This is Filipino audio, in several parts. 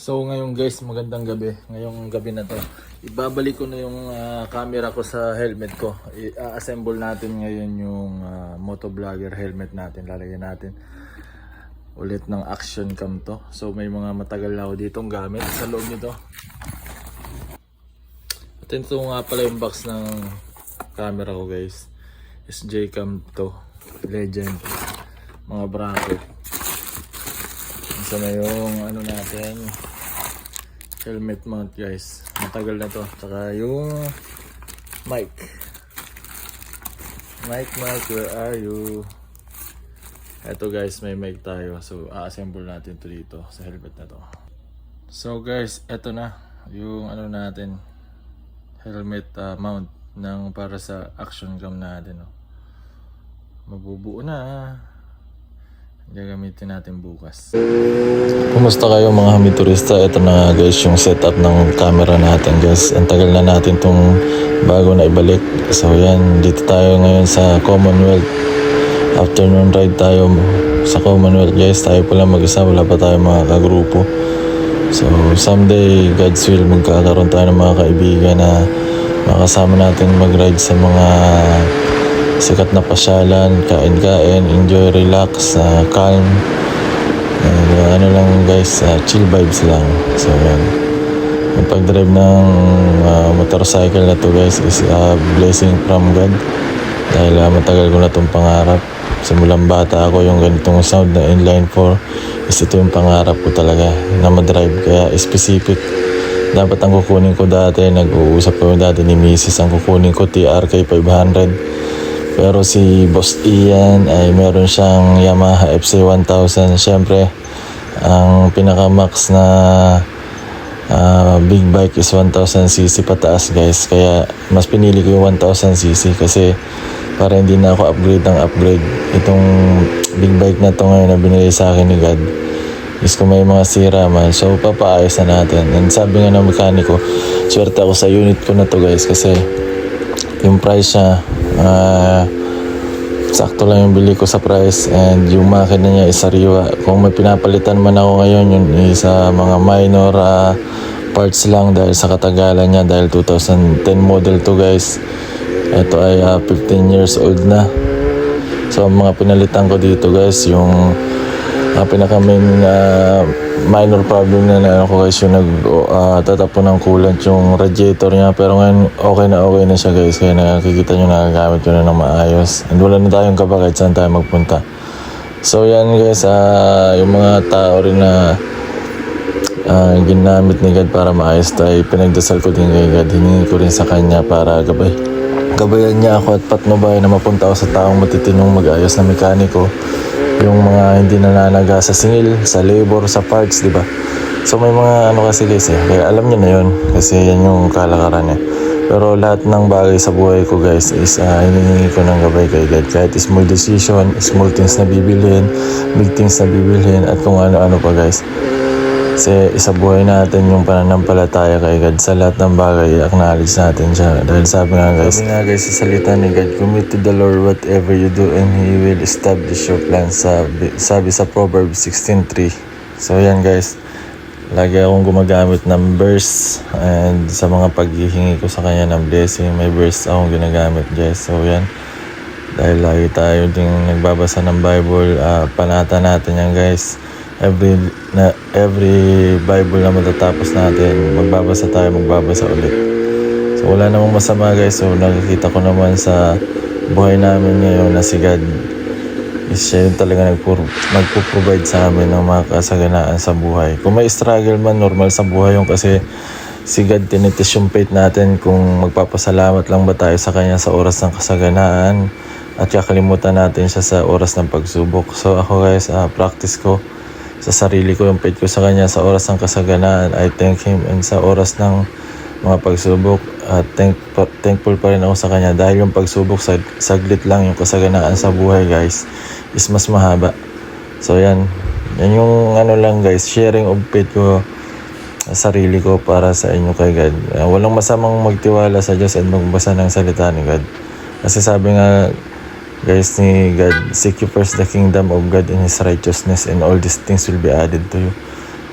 So ngayon guys, magandang gabi. Ngayong gabi na to, ibabalik ko na yung camera ko sa helmet ko. I-assemble natin ngayon yung motovlogger helmet natin. Lalagyan natin ulit ng action cam to. So may mga matagal na ako ditong gamit sa loob nito. At ito nga pala yung box ng camera ko guys. SJ Cam to. Legend. Mga bracket. Isa na yung ano natin, helmet mount guys. Matagal na to. Tsaka yung mic, where are you? Eto guys, may mic tayo. So a-assemble natin to dito sa helmet na to. So guys, eto na yung ano natin, helmet mount ng para sa action cam natin. Mabubuo na. Gagamitin natin bukas. Kumusta kayo mga hamiturista? Ito na guys yung setup ng camera natin guys. Ang tagal na natin tong bago na ibalik. So yan, dito tayo ngayon sa Commonwealth. Afternoon ride tayo sa Commonwealth guys. Tayo pala mag-isa, wala pa tayo mga kagrupo. So someday, God's will, magkakaroon tayo ng mga kaibigan na makasama natin mag-ride sa mga sikat na pasyalan, kain-kain, enjoy, relax, calm. Ano lang guys, chill vibes lang. So yan. Yung pag-drive ng motorcycle na to guys is a blessing from God. Dahil matagal ko na itong pangarap. Simulang bata ako yung ganitong sound na inline 4 is ito yung pangarap ko talaga na ma-drive. Kaya specific. Dapat ang kukunin ko dati, nag-uusap ko dati ni Mrs. Ang kukunin ko TRK 500. Pero si Boss Ian ay meron siyang Yamaha FC1000. Siyempre, ang pinaka-max na big bike is 1000cc pataas guys. Kaya mas pinili ko yung 1000cc kasi para hindi na ako upgrade ng upgrade. Itong big bike na to ngayon na binili sa akin ni God is kung may mga sira man, so papaayos na natin. And sabi nga ng mekaniko, swerte ako sa unit ko na to guys kasi yung price niya sakto lang yung bili ko sa price, and yung makina niya is sariwa. Kung may pinapalitan man ako ngayon, yun is mga minor parts lang dahil sa katagalan niya, dahil 2010 model to guys. Ito ay 15 years old na. So mga pinalitan ko dito guys, yung pinaka main minor problem na ako guys, yung tatapon ng coolant yung radiator niya. Pero ngayon okay na siya guys, kaya nakikita nyo nagagamit ko na ng maayos, and wala na tayong kaba kahit saan tayo magpunta. So yan guys, yung mga tao rin na ginamit ni God para maayos tayo, pinagdasal ko din kay God, hiningi ko rin sa kanya para gabayan niya ako at patnubay na mapunta ako sa taong matitinong mag-ayos na mekaniko. Yung mga hindi nananaga sa singil, sa labor, sa parts, di ba? So may mga ano kasi guys kaya alam niyo na yun kasi yan yung kalakaran eh. Pero lahat ng bagay sa buhay ko guys is hinihingi ko ng gabay kay God. Kahit small decision, small things na bibilhin, big things na bibilhin, at kung ano-ano pa guys. Kasi isa buhay natin yung pananampalataya kay God. Sa lahat ng bagay, i-acknowledge natin siya. Dahil sabi nga guys sa salita ni God, commit to the Lord whatever you do and He will establish your plans. Sabi sa Proverbs 16:3. So yan guys, lagi akong gumagamit ng verse, and sa mga paghihingi ko sa kanya ng blessing, may verse akong ginagamit guys. So yan, dahil lagi tayo ding nagbabasa ng Bible, panata natin yan guys. Every Bible na matatapos natin, magbabasa ulit. So wala namang masama guys. So nakikita ko naman sa buhay namin ngayon na si God is siya yung talaga nagpo-provide sa amin ng mga kasaganaan sa buhay. Kung may struggle man, normal sa buhay yun, kasi si God tinitis yung faith natin kung magpapasalamat lang ba tayo sa Kanya sa oras ng kasaganaan at kakalimutan natin siya sa oras ng pagsubok. So ako guys, practice ko sa sarili ko yung faith ko sa Kanya sa oras ng kasaganaan. I thank Him, and sa oras ng mga pagsubok, thankful pa rin ako sa Kanya dahil yung pagsubok saglit lang, yung kasaganaan sa buhay guys is mas mahaba. So yan yung ano lang guys, sharing of faith ko sa sarili ko para sa inyo kay God. Walang masamang magtiwala sa Diyos at magbasa ng salita ni God, kasi sabi nga guys ni God, seek you first the kingdom of God and His righteousness, and all these things will be added to you.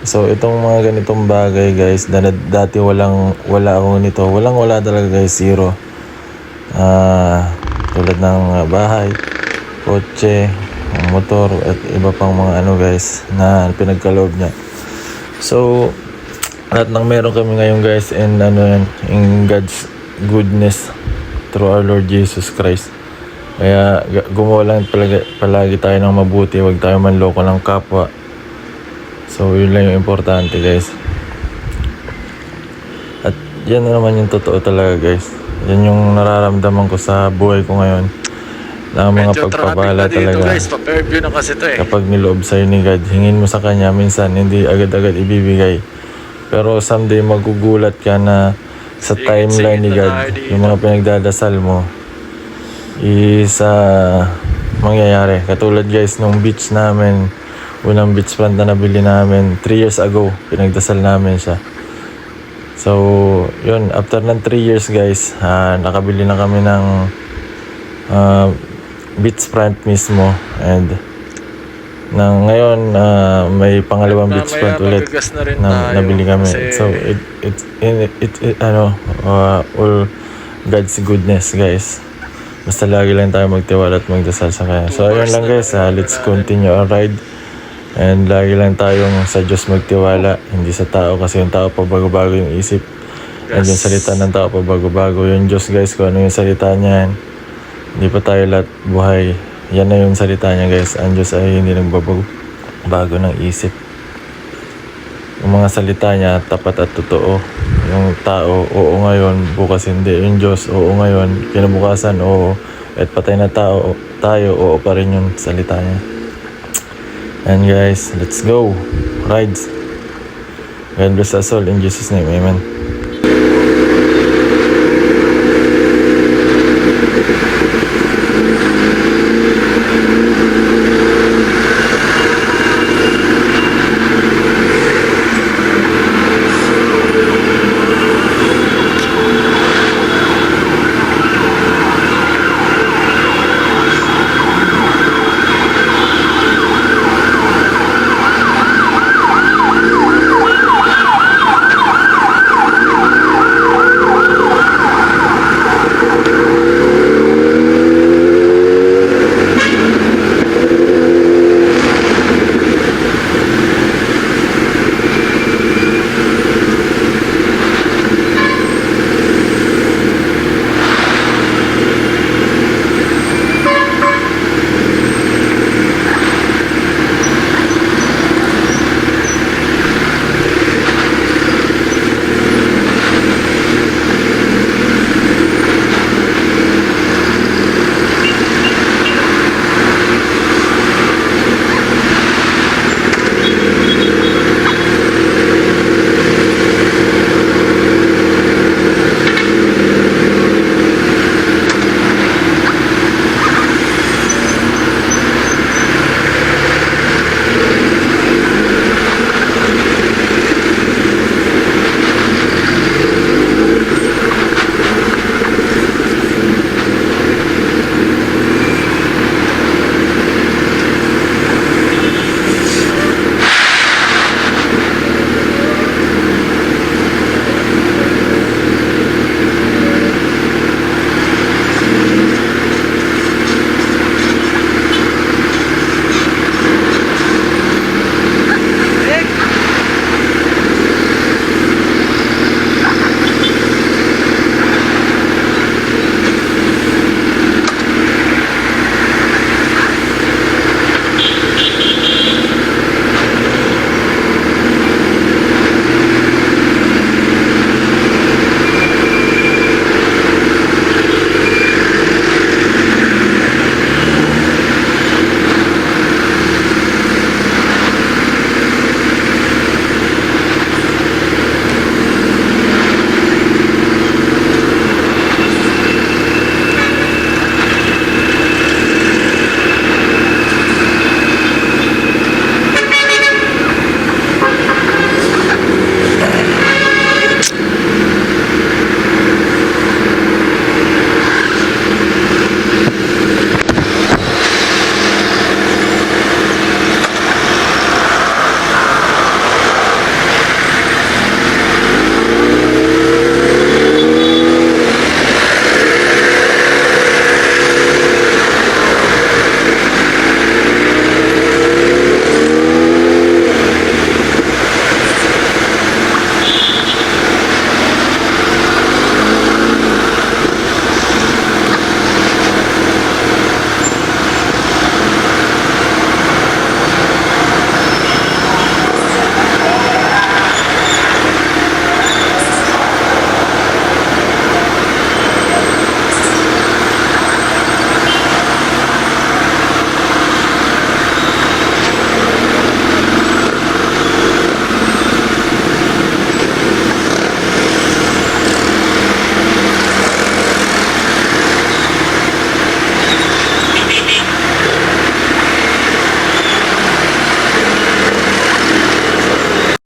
So itong mga ganitong bagay guys, dati wala ako nito. Wala talaga guys, zero. Tulad ng bahay, kotse, motor at iba pang mga ano guys na pinagkaloob niya. So lahat ng meron kami ngayon guys, and ano yan, in God's goodness through our Lord Jesus Christ. Kaya gumawa lang palagi tayo ng mabuti, huwag tayo manloko ng kapwa. So yun lang yung importante guys. At yan na naman yung totoo talaga guys. Yan yung nararamdaman ko sa buhay ko ngayon. Na mga pagpapala talaga. Guys, pa-fairview na kasi to eh. Kapag niloob sa'yo ni God, hingin mo sa Kanya, minsan hindi agad-agad ibibigay. Pero someday magugulat ka na sa timeline ni God, yung mga pinagdadasal mo is mangyayari. Katulad guys, nung beach namin, unang beach plant na nabili namin 3 years ago, pinagdasal namin siya. So yun, after ng 3 years guys, nakabili na kami ng beach plant mismo, and ngayon may pangalawang beach plant ulit na nabili kami. So it all God's goodness guys. Basta lagi lang tayo magtiwala at magdasal sa Kanya. So ayun lang guys, let's continue our ride. And lagi lang tayong sa Diyos magtiwala, hindi sa tao, kasi yung tao pabago-bago yung isip. And yung salita ng tao pabago-bago. Yung Diyos guys, kung ano yung salita niya yan, hindi pa tayo lahat buhay. Yan na yung salita niya guys. Ang Diyos ay hindi nagbabago ng isip. Yung mga salita niya tapat at totoo. Yung tao, oo ngayon, bukas hindi. Yung Diyos, oo ngayon, kinabukasan, oo. At patay na tayo, oo pa rin yung salita niya. And guys, let's go. Rides. God bless us all in Jesus' name. Amen.